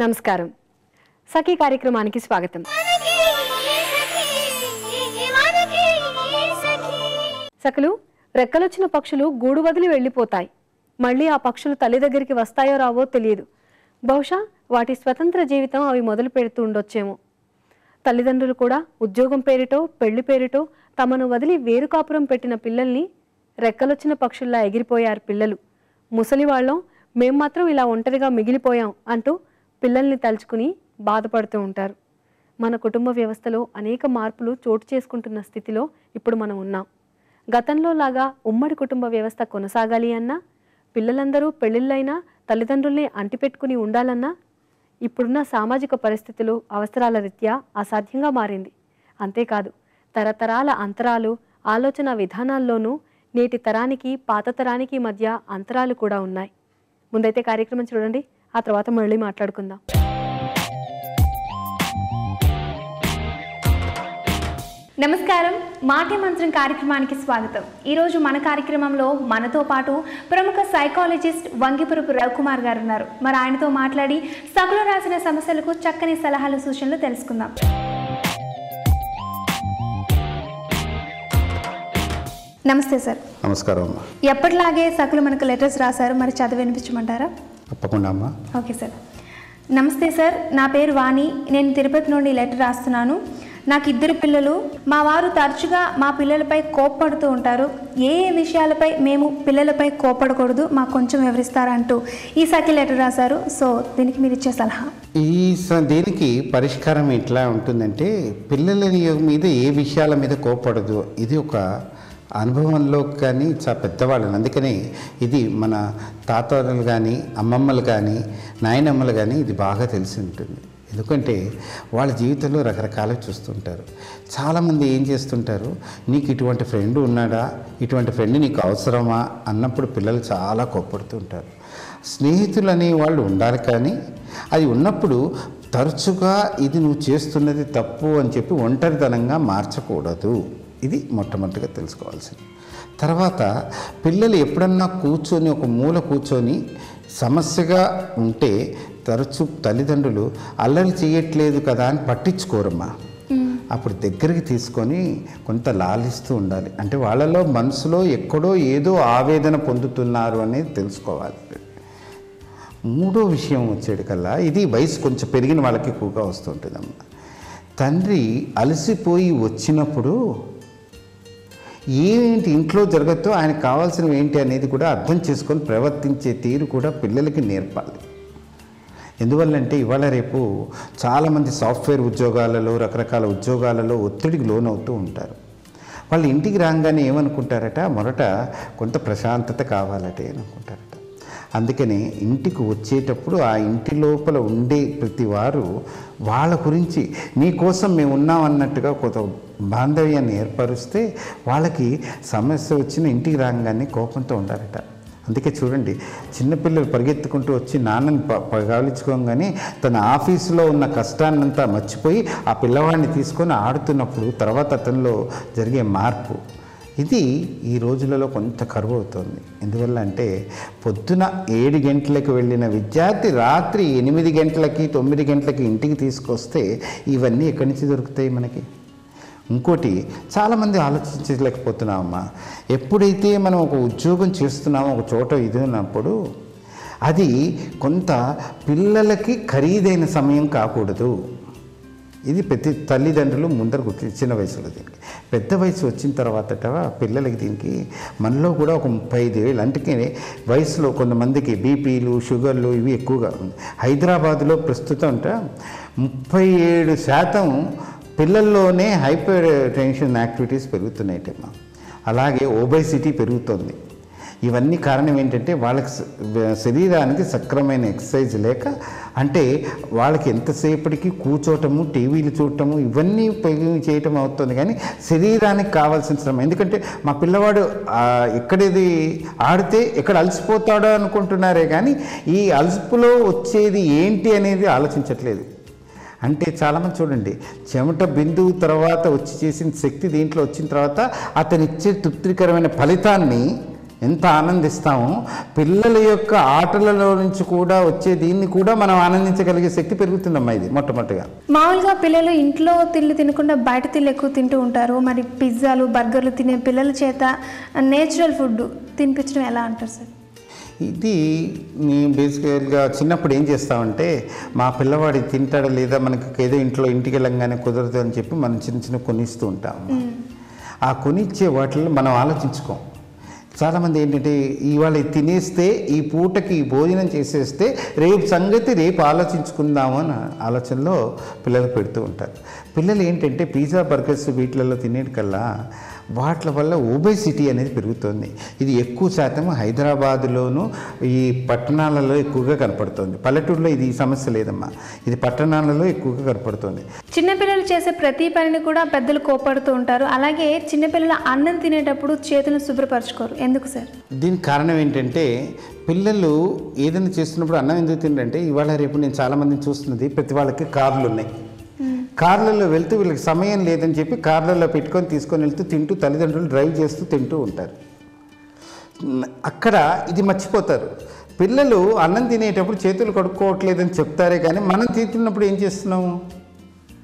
నమస్కారం. సఖీ కార్యక్రమానికి స్వాగతం. సఖలు, రెక్కలొచ్చిన పక్షులు గూడు వదిలి వెళ్ళిపోతాయి. మళ్ళీ ఆ పక్షులు తల్లి దగ్గరికి వస్తాయో రావో తెలియదు. బహుశా వాటి స్వతంత్ర జీవితం అవి మొదలు పెడుతూ ఉండొచ్చేమో. తల్లిదండ్రులు కూడా ఉద్యోగం పేరిటో పెళ్లి పేరిటో తమను వదిలి వేరు కాపురం పెట్టిన పిల్లల్ని రెక్కలొచ్చిన పక్షుల్లా ఎగిరిపోయారు పిల్లలు. ముసలివాళ్ళం మేం మాత్రం ఇలా ఒంటరిగా మిగిలిపోయాం అంటూ పిల్లల్ని తలుచుకుని బాధపడుతూ ఉంటారు. మన కుటుంబ వ్యవస్థలో అనేక మార్పులు చోటు చేసుకుంటున్న స్థితిలో ఇప్పుడు మనం ఉన్నాం. గతంలో లాగా ఉమ్మడి కుటుంబ వ్యవస్థ కొనసాగాలి అన్నా, పిల్లలందరూ పెళ్లిళ్ళైనా తల్లిదండ్రుల్ని అంటిపెట్టుకుని ఉండాలన్నా ఇప్పుడున్న సామాజిక పరిస్థితులు అవసరాల రీత్యా అసాధ్యంగా మారింది. అంతేకాదు, తరతరాల అంతరాలు ఆలోచన విధానాల్లోనూ నేటి తరానికి పాత తరానికి మధ్య అంతరాలు కూడా ఉన్నాయి. ముందైతే కార్యక్రమం చూడండి, ఆ తర్వాత మళ్ళీ మాట్లాడుకుందాం. నమస్కారం. మాటే మంత్రం కార్యక్రమానికి స్వాగతం. ఈరోజు మన కార్యక్రమంలో మనతో పాటు ప్రముఖ సైకాలజిస్ట్ వంగిపురపు రవికుమార్ గారు ఉన్నారు. మరి ఆయనతో మాట్లాడి సభలో రాసిన సమస్యలకు చక్కని సలహాలు సూచనలు తెలుసుకుందాం. నమస్తే సార్. నమస్కారం అమ్మా. ఎప్పటిలాగే సకులు మనకు లెటర్స్ రాశారు, మరి చదివి వినిపించమంటారా? తప్పకుండా అమ్మా. Okay sir. నమస్తే సార్, నా పేరు వాణి. నేను తిరుపతి నుండి లెటర్ రాస్తున్నాను. నాకు 2 పిల్లలు. మా వారు తరచుగా మా పిల్లలపై కోప్పడుతూ ఉంటారు. ఏ విషయాలపై మేము పిల్లలపై కోప్పడకూడదు, మాకు కొంచెం వివరిస్తారా అంటూ ఈ సఖి లెటర్ రాశారు. సో దీనికి మీరు ఇచ్చే సలహా? దీనికి పరిష్కారం ఎట్లా ఉంటుందంటే, పిల్లల మీద ఏ విషయాల మీద కోప్పడదు, ఇది ఒక అనుభవంలో కానీ పెద్దవాళ్ళని, అందుకని ఇది మన తాతలు కానీ అమ్మమ్మలు కానీ నాయనమ్మలు కానీ ఇది బాగా తెలిసి ఉంటుంది. ఎందుకంటే వాళ్ళ జీవితంలో రకరకాలు చూస్తుంటారు. చాలామంది ఏం చేస్తుంటారు, నీకు ఇటువంటి ఫ్రెండ్ ఉన్నాడా, ఇటువంటి ఫ్రెండ్ నీకు అవసరమా అన్నప్పుడు పిల్లలు చాలా కోప్పడుతుంటారు. స్నేహితులు అనే వాళ్ళు ఉండాలి, కానీ అది ఉన్నప్పుడు తరచుగా ఇది నువ్వు చేస్తున్నది తప్పు అని చెప్పి ఒంటరితనంగా మార్చకూడదు. ఇది మొట్టమొదటిగా తెలుసుకోవాల్సింది. తర్వాత పిల్లలు ఎప్పుడన్నా కూర్చొని ఒక మూల కూర్చొని సమస్యగా ఉంటే తరచు తల్లిదండ్రులు అల్లరి చేయట్లేదు కదా అని పట్టించుకోరమ్మా. అప్పుడు దగ్గరికి తీసుకొని కొంత లాలిస్తూ ఉండాలి. అంటే వాళ్ళలో మనసులో ఎక్కడో ఏదో ఆవేదన పొందుతున్నారు అనేది తెలుసుకోవాలి. 3వ విషయం వచ్చేటికల్లా, ఇది వయసు కొంచెం పెరిగిన వాళ్ళకి ఎక్కువగా వస్తుంటుందమ్మా. తండ్రి అలసిపోయి వచ్చినప్పుడు ఏంటి ఇంట్లో జరగద్దో ఆయనకు కావాల్సినవి ఏంటి అనేది కూడా అర్థం చేసుకొని ప్రవర్తించే తీరు కూడా పిల్లలకి నేర్పాలి. ఎందువల్లంటే ఇవాళ రేపు చాలామంది సాఫ్ట్వేర్ ఉద్యోగాలలో రకరకాల ఉద్యోగాలలో ఒత్తిడికి లోనవుతూ ఉంటారు. వాళ్ళు ఇంటికి రాగానే ఏమనుకుంటారట, మొదట కొంత ప్రశాంతత కావాలటే అనుకుంటారట. అందుకని ఇంటికి వచ్చేటప్పుడు ఆ ఇంటి లోపల ఉండే ప్రతి వారు వాళ్ళ గురించి మీకోసం మేము ఉన్నాం అన్నట్టుగా కొంత బాంధవ్యాన్ని ఏర్పరిస్తే వాళ్ళకి సమస్య వచ్చిన ఇంటికి రాగానే కోపంతో ఉండాలట. అందుకే చూడండి, చిన్నపిల్లలు పరిగెత్తుకుంటూ వచ్చి నాన్నని పగాలించుకోగానే తన ఆఫీసులో ఉన్న కష్టాన్నంతా మర్చిపోయి ఆ పిల్లవాడిని తీసుకొని ఆడుతున్నప్పుడు తర్వాత అతనిలో జరిగే మార్పు, ఇది ఈ రోజులలో కొంత కరువు అవుతుంది. ఎందువల్ల అంటే పొద్దున 7 గంటలకు వెళ్ళిన విద్యార్థి రాత్రి 8 గంటలకి 9 గంటలకి ఇంటికి తీసుకొస్తే ఇవన్నీ ఎక్కడి నుంచి దొరుకుతాయి మనకి? ఇంకోటి చాలామంది ఆలోచించలేకపోతున్నామమ్మా. ఎప్పుడైతే మనం ఒక ఉద్యోగం చేస్తున్నామో ఒక చోట ఇది ఉన్నప్పుడు అది కొంత పిల్లలకి ఖరీదైన సమయం కాకూడదు. ఇది ప్రతి తల్లిదండ్రులు ముందర చిన్న వయసులో దీనికి. పెద్ద వయసు వచ్చిన తర్వాత పిల్లలకి దీనికి మనలో కూడా ఒక 35 ఏళ్ళు, అంటే వయసులో కొంతమందికి బీపీలు షుగర్లు ఇవి ఎక్కువగా ఉంది. హైదరాబాద్లో ప్రస్తుతం 37% పిల్లల్లోనే హైపర్ టెన్షన్ యాక్టివిటీస్ పెరుగుతున్నాయటమ్మా. అలాగే ఒబేసిటీ పెరుగుతుంది. ఇవన్నీ కారణం ఏంటంటే వాళ్ళకి శరీరానికి సక్రమైన ఎక్సర్సైజ్ లేక, అంటే వాళ్ళకి ఎంతసేపటికి కూర్చోటము టీవీలు చూడటము ఇవన్నీ చేయటం అవుతుంది, కానీ శరీరానికి కావాల్సిన శ్రమ. ఎందుకంటే మా పిల్లవాడు ఎక్కడేది ఆడితే ఎక్కడ అలసిపోతాడో అనుకుంటున్నారే కానీ ఈ అలసిపులో వచ్చేది ఏంటి అనేది ఆలోచించట్లేదు. అంటే చాలామంది చూడండి, చెమట బిందువు తర్వాత వచ్చి చేసిన శక్తి దీంట్లో వచ్చిన తర్వాత అతను ఇచ్చే తృప్తికరమైన ఫలితాన్ని ఎంత ఆనందిస్తామో పిల్లల యొక్క ఆటలలో నుంచి కూడా వచ్చే దీన్ని కూడా మనం ఆనందించగలిగే శక్తి పెరుగుతుందమ్మా. ఇది మొట్టమొదటిగా మామూలుగా పిల్లలు ఇంట్లో తిళ్ళు తినకుండా బయట తిళ్ళు ఎక్కువ తింటూ ఉంటారు. మరి పిజ్జాలు బర్గర్లు తినే పిల్లల చేత నేచురల్ ఫుడ్ తినిపించడం ఎలా అంటారు సార్? ఇది నేను బేసికల్గా చిన్నప్పుడు ఏం చేస్తామంటే మా పిల్లవాడు తింటాడా లేదా మనకి ఏదో ఇంటికి వెళ్ళంగానే కుదరదు అని చెప్పి మనం చిన్న కొనిస్తూ ఉంటాం. ఆ కొనిచ్చే వాటిల్లో మనం ఆలోచించుకోం. చాలామంది ఏంటంటే ఇవాళ తినేస్తే ఈ పూటకి భోజనం చేసేస్తే రేపు సంగతి రేపు ఆలోచించుకుందాము అని ఆలోచనలో పిల్లలు పెడుతూ ఉంటారు. పిల్లలు ఏంటంటే పిజ్జా బర్గర్స్ వీటిలలో తినేటికల్లా వాటి వల్ల ఒబేసిటీ అనేది పెరుగుతుంది. ఇది ఎక్కువ శాతం హైదరాబాదులోను ఈ పట్టణాలలో ఎక్కువగా కనపడుతుంది. పల్లెటూరులో ఇది సమస్య లేదమ్మా, ఇది పట్టణాలలో ఎక్కువగా కనపడుతుంది. చిన్నపిల్లలు చేసే ప్రతి పనిని కూడా పెద్దలు కోపడుతూ ఉంటారు. అలాగే చిన్నపిల్లలు అన్నం తినేటప్పుడు చేతులను శుభ్రపరచుకోరు. ఎందుకు సార్? దీనికి కారణం ఏంటంటే పిల్లలు ఏదైనా చేస్తున్నప్పుడు అన్నం ఎందుకు తింటే ఇవాళ రేపు నేను చాలామందిని చూస్తున్నది, ప్రతి వాళ్ళకి కార్లు ఉన్నాయి. కార్లలో వెళ్తూ వీళ్ళకి సమయం లేదని చెప్పి కార్లలో పెట్టుకొని తీసుకొని వెళ్తూ తింటూ తల్లిదండ్రులు డ్రైవ్ చేస్తూ తింటూ ఉంటారు. అక్కడ ఇది మర్చిపోతారు. పిల్లలు అన్నం తినేటప్పుడు చేతులు కడుక్కోవట్లేదని చెప్తారే కానీ మనం తింటున్నప్పుడు ఏం చేస్తున్నాము?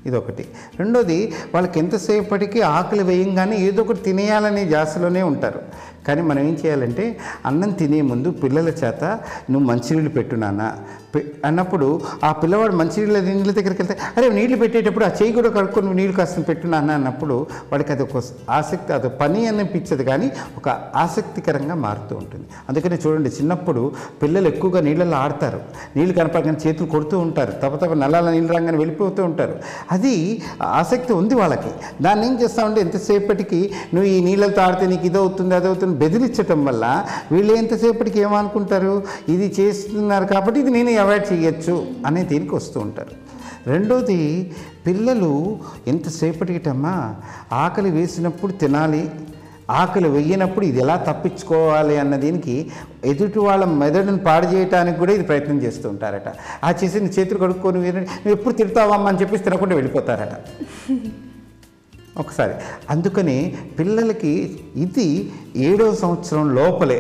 ఇదొకటి. రెండోది, వాళ్ళకి ఎంతసేపటికి ఆకలి వేయంగానే ఏదో ఒకటి తినేయాలనే ధ్యాసలోనే ఉంటారు. కానీ మనం ఏం చేయాలంటే అన్నం తినే ముందు పిల్లల చేత నువ్వు మంచినీళ్ళు పెట్టు నాన్న అన్నప్పుడు ఆ పిల్లవాడు నీళ్ళ దగ్గరికి వెళ్తే అరే నీళ్లు పెట్టేటప్పుడు ఆ చేయి కూడా కడుక్కొని నీళ్ళు కాస్త పెట్టు నాన్న అన్నప్పుడు వాడికి అది ఒక ఆసక్తి, అది పని అనిపించదు కానీ ఒక ఆసక్తికరంగా మారుతూ ఉంటుంది. అందుకని చూడండి, చిన్నప్పుడు పిల్లలు ఎక్కువగా నీళ్ళల్లో ఆడతారు. నీళ్ళు కనపడగానే చేతులు కొడుతూ ఉంటారు, తప్ప నల్లాల నీళ్ళు రాగానే వెళ్ళిపోతూ ఉంటారు. అది ఆసక్తి ఉంది వాళ్ళకి. దాన్ని ఏం చేస్తామంటే ఎంతసేపటికి నువ్వు ఈ నీళ్ళతో ఆడితే నీకు ఇదవుతుంది అదవుతుంది బెదిరించటం వల్ల వీళ్ళు ఎంతసేపటికి ఏమనుకుంటారు, ఇది చేస్తున్నారు కాబట్టి ఇది నేను అవాయిడ్ చేయొచ్చు అనే దీనికి వస్తూ ఉంటారు. రెండోది, పిల్లలు ఎంతసేపటికిటమ్మా ఆకలి వేసినప్పుడు తినాలి, ఆకలి వేయనప్పుడు ఇది ఎలా తప్పించుకోవాలి అన్న దీనికి ఎదుటి వాళ్ళ మెదడును పాడు చేయడానికి కూడా ఇది ప్రయత్నం చేస్తూ ఉంటారట. ఆ చేసి నీ చేతులు కడుక్కొని నువ్వు ఎప్పుడు తిడతావమ్మా అని చెప్పేసి తినకుండా వెళ్ళిపోతారట ఒకసారి. అందుకని పిల్లలకి ఇది 7వ సంవత్సరం లోపలే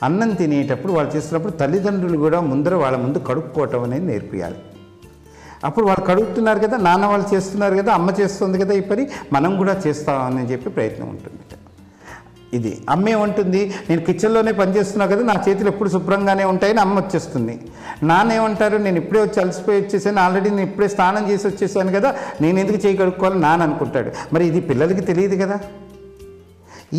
అన్నం తినేటప్పుడు వాళ్ళు చేస్తున్నప్పుడు తల్లిదండ్రులు కూడా వాళ్ళ ముందు కడుక్కోవటం అనేది నేర్పియాలి. అప్పుడు వాళ్ళు కడుగుతున్నారు కదా, నాన్న వాళ్ళు చేస్తున్నారు కదా, అమ్మ చేస్తుంది కదా, ఈ పని మనం కూడా చేస్తామని చెప్పి ప్రయత్నం ఉంటుంది. ఇది అమ్మ ఏమంటుంది, నేను కిచెన్లోనే పనిచేస్తున్నా కదా, నా చేతులు ఎప్పుడు శుభ్రంగానే ఉంటాయని అమ్మ వచ్చేస్తుంది. నాన్న ఏమంటారు, నేను ఇప్పుడే వచ్చి అలసిపోయి వచ్చేసాను, ఆల్రెడీ నేను ఇప్పుడే స్నానం చేసి వచ్చేసాను కదా, నేను ఎందుకు చేయి కడుక్కోవాలని నాన్న అనుకుంటాడు. మరి ఇది పిల్లలకి తెలియదు కదా.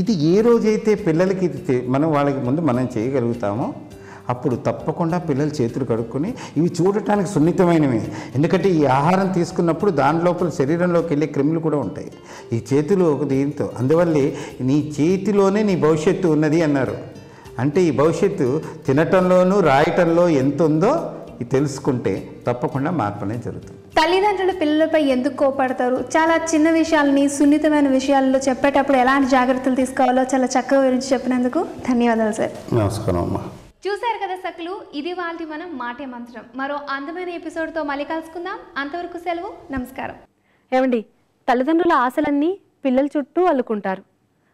ఇది ఏ రోజైతే పిల్లలకి ఇది వాళ్ళకి ముందు మనం చేయగలుగుతామో అప్పుడు తప్పకుండా పిల్లలు చేతులు కడుక్కొని, ఇవి చూడటానికి సున్నితమైనవి. ఎందుకంటే ఈ ఆహారం తీసుకున్నప్పుడు దాని లోపల శరీరంలోకి వెళ్ళే క్రిములు కూడా ఉంటాయి. ఈ చేతులు ఒక దీంతో, అందువల్లే నీ చేతిలోనే నీ భవిష్యత్తు ఉన్నది అన్నారు. అంటే ఈ భవిష్యత్తు తినటంలోనూ రాయటంలో ఎంత ఉందో ఇది తెలుసుకుంటే తప్పకుండా మార్పు అనేది జరుగుతుంది. తల్లిదండ్రులు పిల్లలపై ఎందుకు కోపడతారు? చాలా చిన్న విషయాలని, సున్నితమైన విషయాల్లో చెప్పేటప్పుడు ఎలాంటి జాగ్రత్తలు తీసుకోవాలో చాలా చక్కగా వివరించి చెప్పినందుకు ధన్యవాదాలు సార్. నమస్కారం అమ్మా. చూశారు కదా సకులు, ఇది వాళ్ళది మనం మాటే మంత్రం. మరో అందమైన ఎపిసోడ్తో మళ్ళీ కలుసుకుందాం. అంతవరకు సెలవు, నమస్కారం. ఏమండి, తల్లిదండ్రుల ఆశలన్నీ పిల్లల చుట్టూ అల్లుకుంటారు.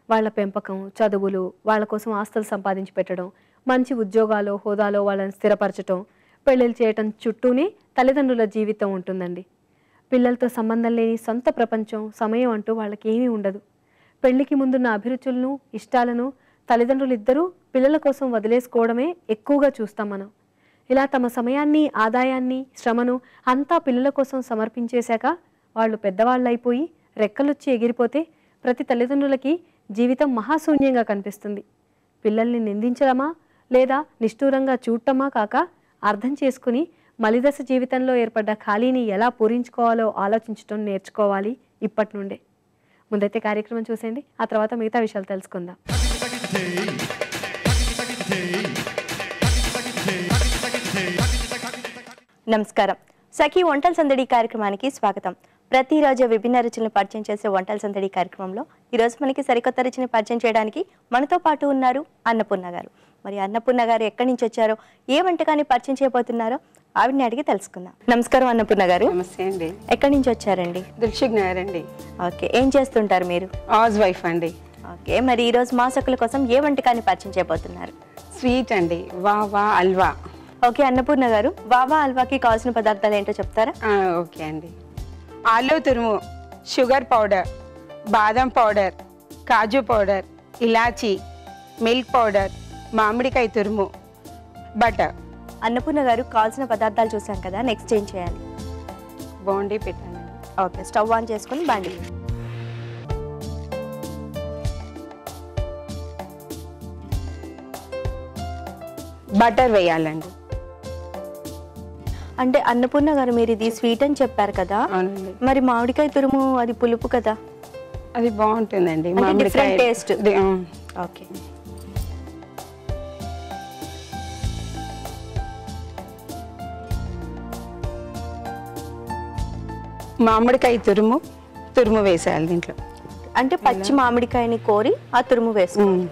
వాళ్ళ పెంపకం, చదువులు, వాళ్ళ కోసం ఆస్తులు సంపాదించి పెట్టడం, మంచి ఉద్యోగాలు హోదాలో వాళ్ళని స్థిరపరచడం, పెళ్ళిళ్ళు చేయటం చుట్టూనే తల్లిదండ్రుల జీవితం ఉంటుందండి. పిల్లలతో సంబంధం లేని సొంత ప్రపంచం, సమయం అంటూ వాళ్ళకి ఏమీ ఉండదు. పెళ్లికి ముందున్న అభిరుచులను, ఇష్టాలను తల్లిదండ్రులు ఇద్దరూ పిల్లల కోసం వదిలేసుకోవడమే ఎక్కువగా చూస్తాం మనం. ఇలా తమ సమయాన్ని, ఆదాయాన్ని, శ్రమను అంతా పిల్లల కోసం సమర్పించేశాక వాళ్ళు పెద్దవాళ్ళు అయిపోయి రెక్కలొచ్చి ఎగిరిపోతే ప్రతి తల్లిదండ్రులకి జీవితం మహాశూన్యంగా కనిపిస్తుంది. పిల్లల్ని నిందించడమా లేదా నిష్ఠూరంగా చూడటమా కాక అర్థం చేసుకుని మలిదశ జీవితంలో ఏర్పడ్డ ఖాళీని ఎలా పూరించుకోవాలో ఆలోచించడం నేర్చుకోవాలి ఇప్పటి నుండే. ముందైతే కార్యక్రమం చూసేయండి, ఆ తర్వాత మిగతా విషయాలు తెలుసుకుందాం. నమస్కారం. సఖీ వంటల సందడి కార్యక్రమానికి స్వాగతం. ప్రతిరోజు విభిన్న రుచులను పరిచయం చేసే వంటల సందడి కార్యక్రమంలో ఈరోజు మనకి సరికొత్త రుచిని పరిచయం చేయడానికి మనతో పాటు ఉన్నారు అన్నపూర్ణ గారు. మరి అన్నపూర్ణ గారు ఎక్కడి నుంచి వచ్చారో, ఏ వంటకాన్ని పరిచయం చేయబోతున్నారో ఆవిడని అడిగి తెలుసుకుందాం. నమస్కారం అన్నపూర్ణ గారు. నమస్తే అండి. ఎక్కడి నుంచి వచ్చారండి? దిల్షుక్ నగర్ అండి. ఓకే, ఏం చేస్తుంటారు మీరు? హౌస్ వైఫ్ అండి. ఓకే, మరి ఈరోజు మా సకుల కోసం ఏ వంటకాన్ని పరిచయం చేయబోతున్నారు? స్వీట్ అండి, వావా హల్వా. ఓకే అన్నపూర్ణ గారు, వావా హల్వాకి కావాల్సిన పదార్థాలు ఏంటో చెప్తారా? ఓకే అండి. ఆలు తురుము, షుగర్ పౌడర్, బాదం పౌడర్, కాజు పౌడర్, ఇలాచీ, మిల్క్ పౌడర్, మామిడికాయ తురుము, బటర్. అన్నపూర్ణ గారు, కావాల్సిన పదార్థాలు చూసాం కదా, నెక్స్ట్ ఏం చేయాలి? బాండీ పెట్టండి. ఓకే, స్టవ్ ఆన్ చేసుకొని బాండి. బటర్ వేయాలండి. అంటే అన్నపూర్ణ గారు, మీరు ఇది స్వీట్ అని చెప్పారు కదా, అవునండి. మరి మామిడికాయ తురుము అది పులుపు కదా, అది బాగుంటుందండి. అంటే మామిడికాయ different taste. ఓకే. మామిడికాయ తురుము వేసేయాలి దీంట్లో. అంటే పచ్చి మామిడికాయని కోరి ఆ తురుము వేసుకోవాలి.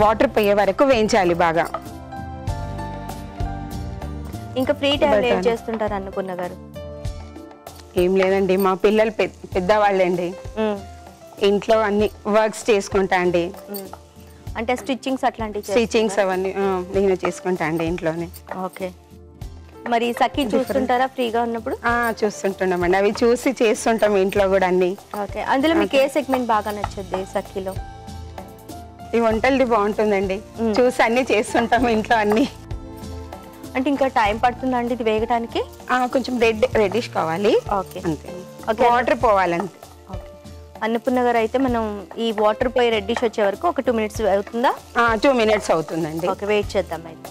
వాటర్ పోయే వరకు వేయించాలి బాగా. ఇంకా ఫ్రీ టైంలో ఏం చేస్తుంటారు అన్నపూర్ణ గారు? ఏం లేదండి, మా పిల్లలు పెద్దవాళ్ళండి. ఇంట్లో అన్ని వర్క్స్ చేసుకుంటా అండి. అంటే స్టిచ్చింగ్స్ అట్లాంటివి స్టిచ్చింగ్స్ అవన్నీ నేను చేసుకుంటా అండి ఇంట్లోనే. ఓకే, మరి సఖీ చూస్తుంటారా ఫ్రీగా ఉన్నప్పుడు? చూస్తుంటున్నామండి, అవి చూసి చేస్తుంటాం ఇంట్లో కూడా అన్ని. ఓకే, అందులో మీకు ఏ సెగ్మెంట్ బాగా నచ్చుద్ది సఖీలో? ఈ వంటలది బాగుంటుందండి, చూసి అన్ని చేస్తుంటాం ఇంట్లో అన్ని. అంటే ఇంకా టైం పడుతుందండి ఇది వేగడానికి? కొంచెం రెడ్డిష్ కావాలి. ఓకే అంతే. ఓకే, వాటర్ పోవాలంతే. ఓకే అన్నపూర్ణ గారు, అయితే మనం ఈ వాటర్ పోయి రెడ్డిష్ వచ్చే వరకు ఒక 2 minutes అవుతుందా? 2 minutes అవుతుందండి. ఓకే, వెయిట్ చేద్దాం అయితే.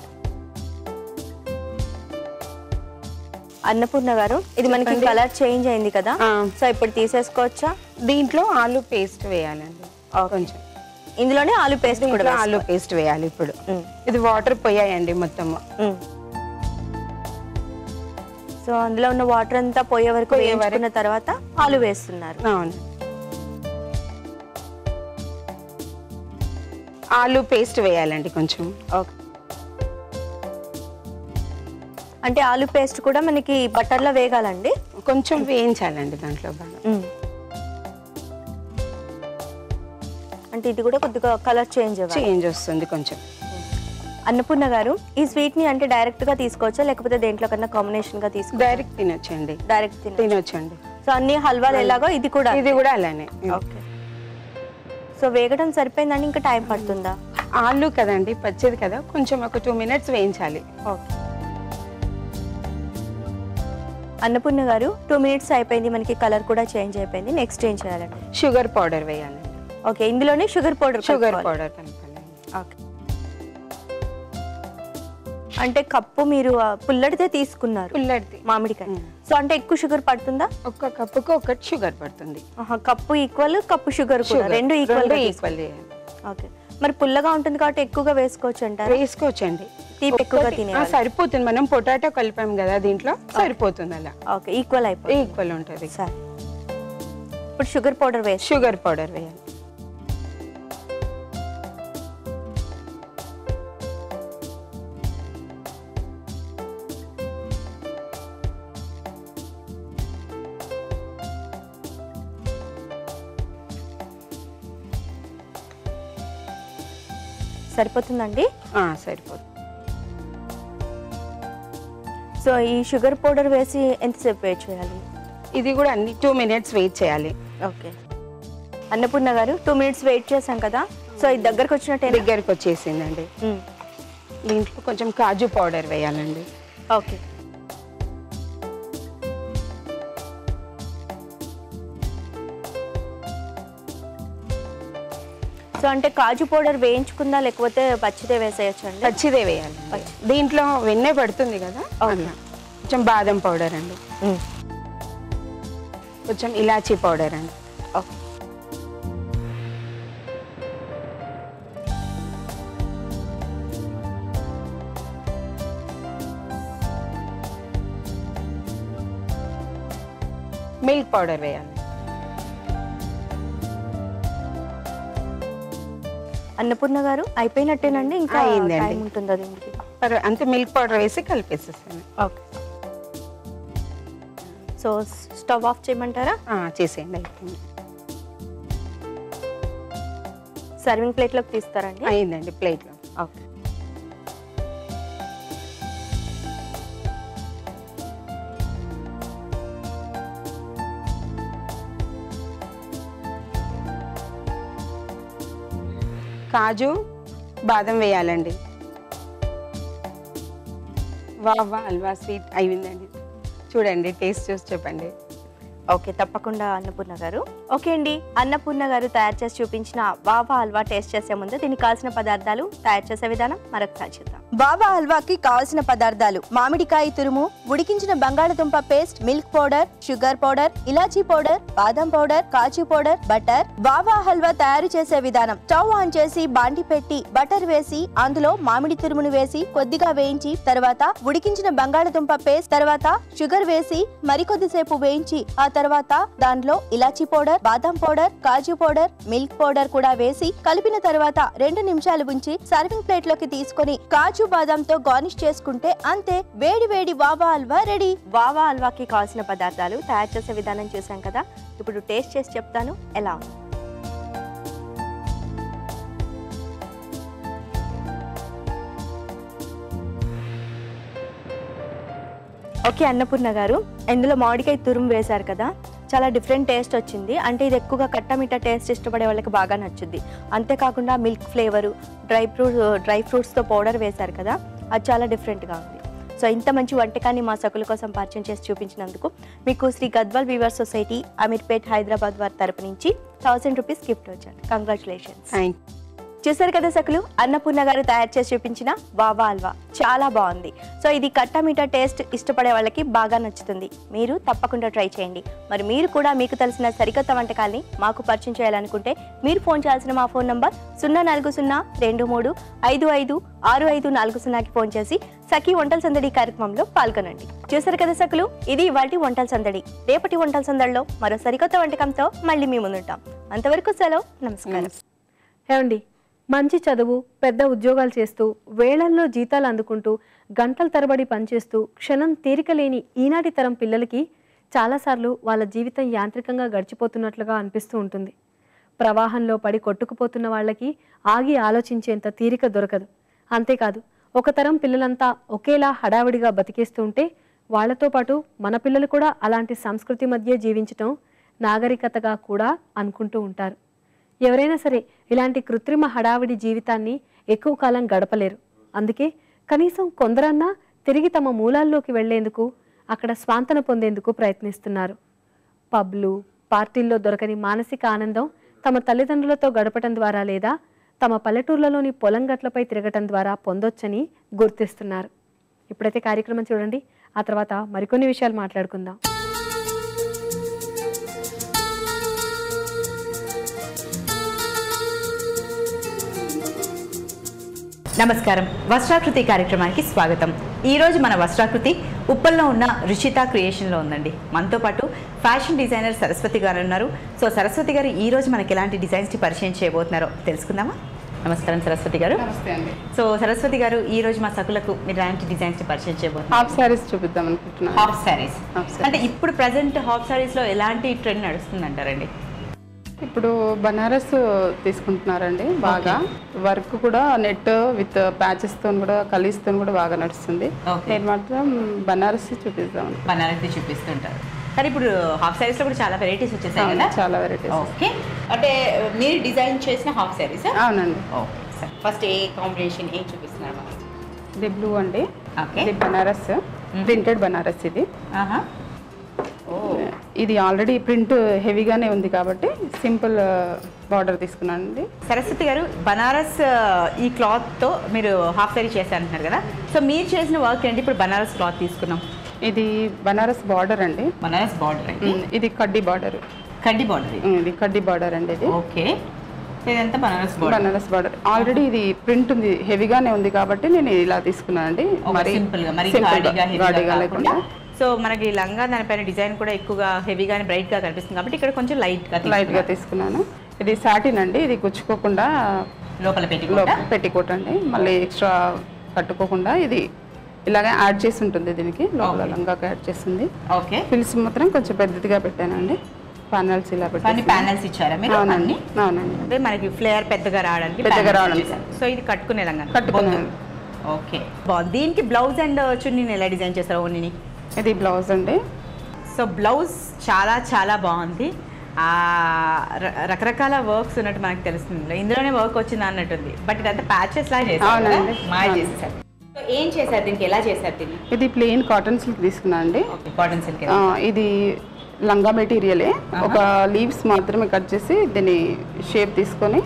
అన్నపూర్ణ గారు, ఇది మనకి కలర్ చేంజ్ అయింది కదా, సో ఇప్పుడు తీసేసుకోవచ్చా? దీంట్లో ఆలు పేస్ట్ వేయాలండి కొంచెం. ఇందులోనే ఆలు పేస్ట్ కూడా ఆలు పేస్ట్ వేయాలి ఇప్పుడు. ఇది వాటర్ పోయాయండి మొత్తము. సో అందులో ఉన్న వాటర్ అంతా పోయే వరకు వేయించుకున్న తర్వాత ఆలు వేస్తున్నారు. అవును, ఆలు పేస్ట్ వేయాలండి కొంచెం. ఓకే, అంటే ఆలు పేస్ట్ కూడా మనకి బటర్లో వేగాలండి? కొంచెం వేయించాలండి దాంట్లో బాగా. అంటే ఇది కూడా కొద్దిగా కలర్ చేంజ్ వస్తుంది కొంచెం. అన్నపూర్ణ గారు, ఈ స్వీట్ ని అంటే డైరెక్ట్ గా తీసుకోవచ్చా లేకపోతే దేంట్లో కన్నా కాంబినేషన్ గా తీసుకో? డైరెక్ట్ తినొచ్చండి. డైరెక్ట్ తినొచ్చండి. సో అన్ని హల్వాలు ఎలాగో ఇది కూడా అలానే. ఓకే, సో వేగడం సరిపోయిందండి, ఇంకా టైం పడుతుందా? ఆలు కదండి, పచ్చిది కదా, కొంచెం ఒక 2 minutes వేయించాలి. ఓకే అన్నపూర్ణ గారు, 2 minutes అయిపోయింది, మనకి కలర్ కూడా చేంజ్ అయిపోయింది. నెక్స్ట్ ఏం చేయాలండి? షుగర్ పౌడర్ వేయాలండి. ఓకే, ఇందులోనే షుగర్ పౌడర్ కలపాలి. ఓకే, అంటే కప్పు మీరు పుల్లడితే తీసుకున్నారు, పుల్లడితే మామిడికాయ. సో అంటే ఎక్కువ షుగర్ పడుతుందా? ఒక్క కప్పుకు 1 షుగర్ పడుతుంది. కప్పు ఈక్వల్, కప్పు షుగర్ కూడా, రెండు ఈక్వల్. ఓకే, మరి పుల్లగా ఉంటుంది కాబట్టి ఎక్కువగా వేసుకోవచ్చు అంటారు? వేసుకోవచ్చండి, తీపి ఎక్కువగా తినే సరిపోతుంది. మనం పొటాటో కలిపాం కదా దీంట్లో, సరిపోతుంది అలా. ఓకే, ఈక్వల్ అయిపోతుంది. ఈక్వల్ ఉంటుంది. సరే, ఇప్పుడు షుగర్ పౌడర్ వేయాలి. సరిపోతుందండి? సరిపోతుంది. సో ఈ షుగర్ పౌడర్ వేసి ఎంతసేపు వెయిట్ చేయాలి? ఇది కూడా అన్ని 2 minutes వెయిట్ చేయాలి. ఓకే అన్నపూర్ణ గారు, 2 minutes వెయిట్ చేసాం కదా, సో ఇది దగ్గరకు వచ్చేసిందండి. దీంట్లో కొంచెం కాజు పౌడర్ వేయాలండి. ఓకే, సో అంటే కాజు పౌడర్ వేయించుకుందా లేకపోతే పచ్చిదే వేసేయచ్చండి? పచ్చిదే వేయాలి. దీంట్లో వెన్నె పడుతుంది కదా, కొంచెం బాదం పౌడర్ అండి, కొంచెం ఇలాచీ పౌడర్ అండి. మిల్క్ పౌడర్ వేయాలి. అన్నపూర్ణ గారు, అయిపోయినట్టేనండి? ఇంకా టైం ఉంటుందా దీనికి? అంతే, మిల్క్ పౌడర్ వేసి కలిపేసేస్తాను. ఓకే, సో స్టవ్ ఆఫ్ చేయమంటారా? చేసేయండి, అయిపోయింది. సర్వింగ్ ప్లేట్లోకి తీస్తారండి? అయిందండి, ప్లేట్లో. ఓకే. కాజు బాదం వేయాలండి. వావా హల్వా స్వీట్ అయిందండి. చూడండి, టేస్ట్ చూసి చెప్పండి. ఓకే, తప్పకుండా అన్నపూర్ణ గారు. ఓకే అండి, అన్నపూర్ణ గారు తయారు చేసి చూపించిన వావా హల్వా టేస్ట్ చేసే ముందు దీనికి కావాల్సిన పదార్థాలు, తయారు చేసే విధానం మరొకసారి చూద్దాం. వావా హల్వాకి కావాల్సిన పదార్థాలు: మామిడికాయ తురుము, ఉడికించిన బంగాళదుంప paste, milk powder, sugar powder, ఇలాచీ పౌడర్, బాదం పౌడర్, కాజు పౌడర్, బటర్. వావా హల్వా తయారు చేసే విధానం: స్టవ్ ఆన్ చేసి బాండి పెట్టి బటర్ వేసి అందులో మామిడి తురుమును వేసి కొద్దిగా వేయించి తర్వాత ఉడికించిన బంగాళదుంప పేస్ట్, తర్వాత షుగర్ వేసి మరికొద్దిసేపు వేయించి ఆ తర్వాత దానిలో ఇలాచీ పౌడర్, బాదం పౌడర్, కాజు పౌడర్, మిల్క్ పౌడర్ కూడా వేసి కలిపిన తర్వాత 2 నిమిషాలు ఉంచి సర్వింగ్ ప్లేట్ లోకి తీసుకొని కాజు బాదంతో గార్నిష్ చేసుకుంటే అంతే, వేడి వేడి వావా హల్వా రెడీ. వావా హల్వాకి కావాల్సిన పదార్థాలు, తయారు చేసే విధానం చూసాం కదా. ఇప్పుడు టేస్ట్ చేసి చెప్తాను ఎలా ఉంది. ఓకే అన్నపూర్ణ గారు, ఇందులో మామిడికాయ తురుము వేశారు కదా, చాలా డిఫరెంట్ టేస్ట్ వచ్చింది. అంటే ఇది ఎక్కువగా కట్టమిట్ట టేస్ట్ ఇష్టపడే వాళ్ళకి బాగా నచ్చుద్ది. అంతేకాకుండా మిల్క్ ఫ్లేవరు, డ్రై ఫ్రూట్స్తో పౌడర్ వేశారు కదా, అది చాలా డిఫరెంట్గా ఉంది. సో ఇంత మంచి వంటకాన్ని మా సకుల కోసం పరిచయం చేసి చూపించినందుకు మీకు శ్రీ గద్వాల్ వీవర్ సొసైటీ, అమీర్పేట్, హైదరాబాద్ వారి తరపు నుంచి 1000 రూపీస్ గిఫ్ట్ వచ్చారు. కంగ్రాచులేషన్స్. చూసారు కదా సకులు, అన్నపూర్ణ గారు తయారు చేసి చూపించిన వావా హల్వా చాలా బాగుంది. సో ఇది కట్టమీట టేస్ట్ ఇష్టపడే వాళ్ళకి బాగా నచ్చుతుంది. మీరు తప్పకుండా ట్రై చేయండి. మరి మీరు కూడా మీకు తెలిసిన సరికొత్త వంటకాల్ని మాకు పరిచయం చేయాలనుకుంటే మీరు ఫోన్ చేయాల్సిన మా ఫోన్ నంబర్ 04023556540కి ఫోన్ చేసి సఖీ వంటల సందడి కార్యక్రమంలో పాల్గొనండి. చూసారు కదా సకులు, ఇది ఇవాల్టి వంటల సందడి. రేపటి వంటల సందడిలో మరో సరికొత్త వంటకంతో మళ్ళీ మీ ముందుంటాం. అంతవరకు సెలవు, నమస్కారం. ఏమండి, మంచి చదువు, పెద్ద ఉద్యోగాలు చేస్తూ వేళల్లో జీతాలు అందుకుంటూ గంటల తరబడి పనిచేస్తూ క్షణం తీరిక లేని ఈనాటి తరం పిల్లలకి చాలాసార్లు వాళ్ళ జీవితం యాంత్రికంగా గడిచిపోతున్నట్లుగా అనిపిస్తూ ఉంటుంది. ప్రవాహంలో పడి కొట్టుకుపోతున్న వాళ్ళకి ఆగి ఆలోచించేంత తీరిక దొరకదు. అంతేకాదు, ఒక తరం పిల్లలంతా ఒకేలా హడావిడిగా బతికేస్తూ ఉంటే వాళ్లతో పాటు మన పిల్లలు కూడా అలాంటి సంస్కృతి మధ్య జీవించటం నాగరికతగా కూడా అనుకుంటూ ఉంటారు. ఎవరైనా సరే ఇలాంటి కృత్రిమ హడావిడి జీవితాన్ని ఎక్కువ కాలం గడపలేరు. అందుకే కనీసం కొందరన్నా తిరిగి తమ మూలాల్లోకి వెళ్లేందుకు, అక్కడ స్వాంతన పొందేందుకు ప్రయత్నిస్తున్నారు. పబ్లు, పార్టీల్లో దొరకని మానసిక ఆనందం తమ తల్లిదండ్రులతో గడపటం ద్వారా లేదా తమ పల్లెటూర్లలోని పొలం గట్లపై తిరగటం ద్వారా పొందొచ్చని గుర్తిస్తున్నారు. ఇప్పుడైతే కార్యక్రమం చూడండి, ఆ తర్వాత మరికొన్ని విషయాలు మాట్లాడుకుందాం. నమస్కారం, వస్త్రాకృతి కార్యక్రమానికి స్వాగతం. ఈరోజు మన వస్త్రాకృతి ఉప్పల్లో ఉన్న రుచిత క్రియేషన్లో ఉందండి. మనతో పాటు ఫ్యాషన్ డిజైనర్ సరస్వతి గారు ఉన్నారు. సో సరస్వతి గారు ఈరోజు మనకి ఎలాంటి డిజైన్స్ని పరిచయం చేయబోతున్నారో తెలుసుకుందామా? నమస్కారం సరస్వతి గారు. నమస్తే అండి. సో సరస్వతి గారు, ఈ రోజు మా సకులకు మీరు ఎలాంటి డిజైన్స్ని పరిచయం చేయబోతున్నారు? హాఫ్ శారీస్ చూపిద్దాం అనుకుంటున్నాను. హాఫ్ శారీస్ అంటే ఇప్పుడు ప్రజెంట్ హాఫ్ శారీస్లో ఎలాంటి ట్రెండ్ నడుస్తుంది అంటారండి? ఇప్పుడు బనారస్ తీసుకుంటున్నారండి బాగా. వర్క్ కూడా నెట్ విత్ ప్యాచెస్ తో కూడా కలిస్తో కూడా బాగా నడుస్తుంది. నేను మాత్రం బనారస్ చూపిద్దాం. బనారస్ చూపిస్తుంటారు. కానీ ఇప్పుడు హాఫ్ శారీస్ లో కూడా చాలా వెరైటీస్ వచ్చేసాయి కదా? చాలా వెరైటీస్. ఓకే, అంటే మీరు డిజైన్ చేసిన హాఫ్ శారీస్? అవునండి. ఓకే సార్, ఫస్ట్ ఏ కాంబినేషన్ ఏం చూపిస్తున్నారు? ఇది బ్లూ అండి. ఓకే, ఇది బనారస్, ప్రింటెడ్ బనారస్. ఇది ఇది ఆల్రెడీ ప్రింట్ హెవీగానే ఉంది కాబట్టి సింపుల్ బార్డర్ తీసుకున్నానండి. సరస్వతి గారు, బనారస్ ఈ క్లాత్ తో మీరు హాఫ్ శారీ చేశారంటున్నారు కదా, సో మీరు చేసిన వర్క్ ఏంటి? ఇప్పుడు బనారస్ క్లాత్ తీసుకున్నాం, ఇది బనారస్ బార్డర్ అండి. బనారస్ బార్డర్ అండి. ఇది కడ్డీ బార్డర్. కడ్డీ బార్డర్. ఇది కడ్డీ బార్డర్ అండి. ఇది ఓకే, ఇదంతా Banaras border. Banaras border already ఇది ప్రింట్ ఉంది, హెవీగానే ఉంది కాబట్టి నేను ఇలా తీసుకున్నానండి. మరి సింపుల్ గా, మరి గాడిగా లేకుండా. సో మనకి లంగా దానిపైన డిజైన్ కూడా ఎక్కువగా హెవీగా బ్రైట్ గా కనిపిస్తుంది కాబట్టి ఇక్కడ కొంచెం లైట్ గా తీసుకున్నాను. ఇది సాటిన్ అండి. ఇది గుచ్చుకోకుండా లోపల పెట్టికోట్ అండి. మళ్ళీ ఎక్స్ట్రా కట్టుకోకుండా ఇది ఇలాగే యాడ్ చేసి ఉంటుంది దీనికి, లోపల లంగాకి యాడ్ చేస్తుంది. ఓకే, ఫిల్స్ మాత్రం కొంచెం పెద్దదిగా పెట్టానండి. ప్యానల్స్ ఇలా పెట్టాను. ప్యానల్స్ ఇచ్చారా మీరు? అవునండి, అవునండి. అంటే మనకి ఫ్లేయర్ పెద్దగా రావడానికి. సో ఇది కట్టుకునే లంగా కట్టుకున్నాను. ఓకే, బాగుంది. దీనికి బ్లౌజ్ అండ్ చున్నీని ఎలా డిజైన్ చేస్తారు ఓనీని? ఇది బ్లౌజ్ అండి. సో బ్లౌజ్ చాలా చాలా బాగుంది. రకరకాల వర్క్స్ ఉన్నట్టు మనకు తెలుస్తుంది. ఇందులోనే వర్క్ వచ్చింది అన్నట్టుంది. బట్ ఇదంతా ప్యాచెస్ లాగా చేశారు, మాయ చేసేసారు. సో ఏం చేశారు దీనికి, ఎలా చేశారు దీన్ని? ఇది ప్లెయిన్ కాటన్ సిల్క్ తీసుకున్నా అండి. Cotton silk. ఇది లంగా మెటీరియలే. ఒక లీవ్స్ మాత్రమే కట్ చేసి దీన్ని షేప్ తీసుకొని.